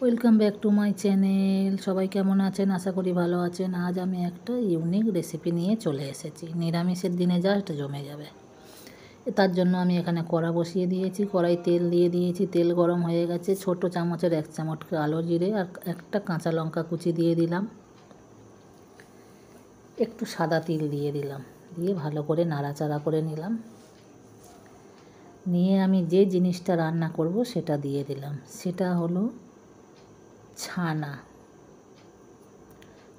Welcome back to my channel. সবাই কেমন আছেন? আশা করি ভালো আছেন। আজ আমি একটা ইউনিক রেসিপি নিয়ে চলে এসেছি, নিরামিষের দিনে জাস্ট জমে যাবে। তার জন্য আমি এখানে কড়া বসিয়ে দিয়েছি, কড়াই তেল দিয়ে দিয়েছি, তেল গরম হয়ে গেছে। ছোট চামচের 1 চামচ কালো জিরে আর একটা কাঁচা লঙ্কা কুচি দিয়ে দিলাম, একটু সাদা তিল দিয়ে দিলাম, দিয়ে ভালো করে নাড়াচাড়া করে নিলাম। নিয়ে আমি যে জিনিসটা রান্না করব সেটা দিয়ে দিলাম, সেটা হলো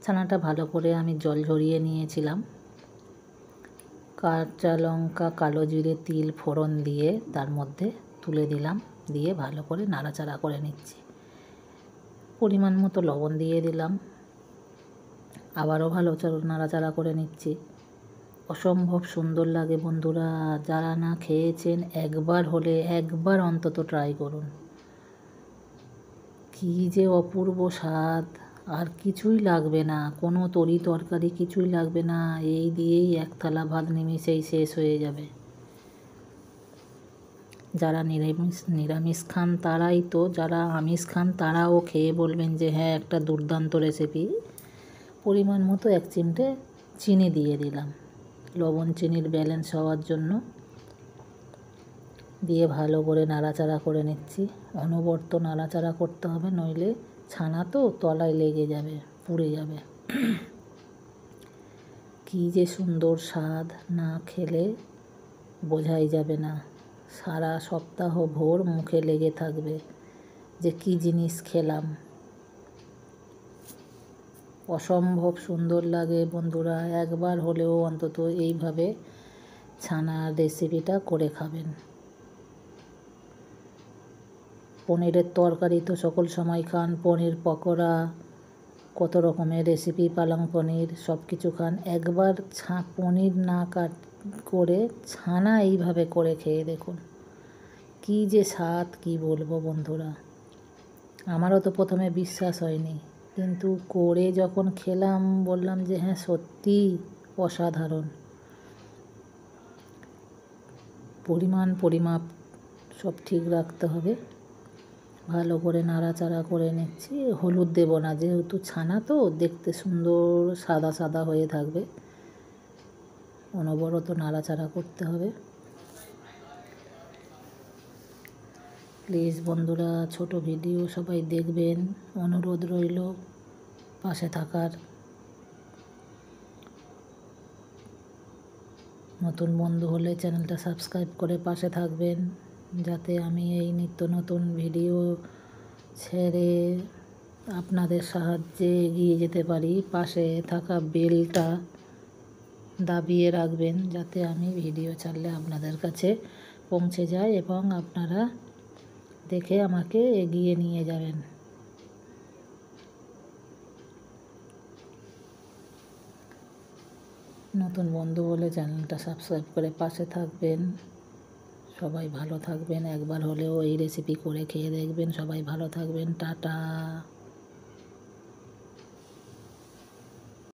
ছানাটা ভালো করে আমি জল ঝরিয়ে নিয়েছিলাম। কাঁচা লঙ্কা, কালো জিরে, তিল ফোড়ন দিয়ে তার মধ্যে তুলে দিলাম, দিয়ে ভালো করে নাড়াচাড়া করে নিচ্ছি। পরিমাণ মতো লবণ দিয়ে দিলাম, আবারও ভালো নাড়াচাড়া করে নিচ্ছি। অসম্ভব সুন্দর লাগে বন্ধুরা, যারা না খেয়েছেন একবার অন্তত ট্রাই করুন। কী যে অপূর্ব স্বাদ, আর কিছুই লাগবে না, কোনো তরি তরকারি কিছুই লাগবে না, এই দিয়েই এক থালা ভাত নিমিষেই শেষ হয়ে যাবে। যারা নিরামিষ খান তারাই তো, যারা আমিষ খান তারাও খেয়ে বলবেন যে হ্যাঁ একটা দুর্দান্ত রেসিপি। পরিমাণ মতো 1 চিমটে চিনি দিয়ে দিলাম, লবণ চিনির ব্যালেন্স হওয়ার জন্য। দিয়ে ভালো করে নাড়াচাড়া করে নিচ্ছি। অনবরত নাড়াচাড়া করতে হবে, নইলে ছানা তো তলায় লেগে যাবে, পুড়ে যাবে। কী যে সুন্দর স্বাদ, না খেলে বোঝাই যাবে না। সারা সপ্তাহ ভোর মুখে লেগে থাকবে যে কী জিনিস খেলাম। অসম্ভব সুন্দর লাগে বন্ধুরা, একবার হলেও অন্তত এইভাবে ছানার রেসিপিটা করে খাবেন। পনিরের তরকারি তো সকল সময় খান, পনির পকোড়া, কত রকমের রেসিপি, পালং পনির, সব কিছু খান। একবার পনির না করে ছানা এইভাবে করে খেয়ে দেখুন, কী যে স্বাদ, কী বলবো বন্ধুরা। আমারও তো প্রথমে বিশ্বাস হয়নি, কিন্তু করে যখন খেলাম বললাম যে হ্যাঁ সত্যি অসাধারণ। পরিমাপ সব ঠিক রাখতে হবে। ভালো করে নাড়াচাড়া করে নিচ্ছি। হলুদ দেব না, যেহেতু ছানা তো দেখতে সুন্দর সাদা সাদা হয়ে থাকবে। অনবরত নাড়াচাড়া করতে হবে। প্লিজ বন্ধুরা, ছোট ভিডিও সবাই দেখবেন, অনুরোধ রইল পাশে থাকার। নতুন বন্ধু হলে চ্যানেলটা সাবস্ক্রাইব করে পাশে থাকবেন, যাতে আমি এই নিত্য নতুন ভিডিও ছেড়ে আপনাদের সাহায্যে এগিয়ে যেতে পারি। পাশে থাকা বেলটা দাবিয়ে রাখবেন, যাতে আমি ভিডিও ছাড়লে আপনাদের কাছে পৌঁছে যায় এবং আপনারা দেখে আমাকে এগিয়ে নিয়ে যাবেন। নতুন বন্ধু হলে চ্যানেলটা সাবস্ক্রাইব করে পাশে থাকবেন। সবাই ভালো থাকবেন, একবার হলেও এই রেসিপি করে খেয়ে দেখবেন। সবাই ভালো থাকবেন, টাটা।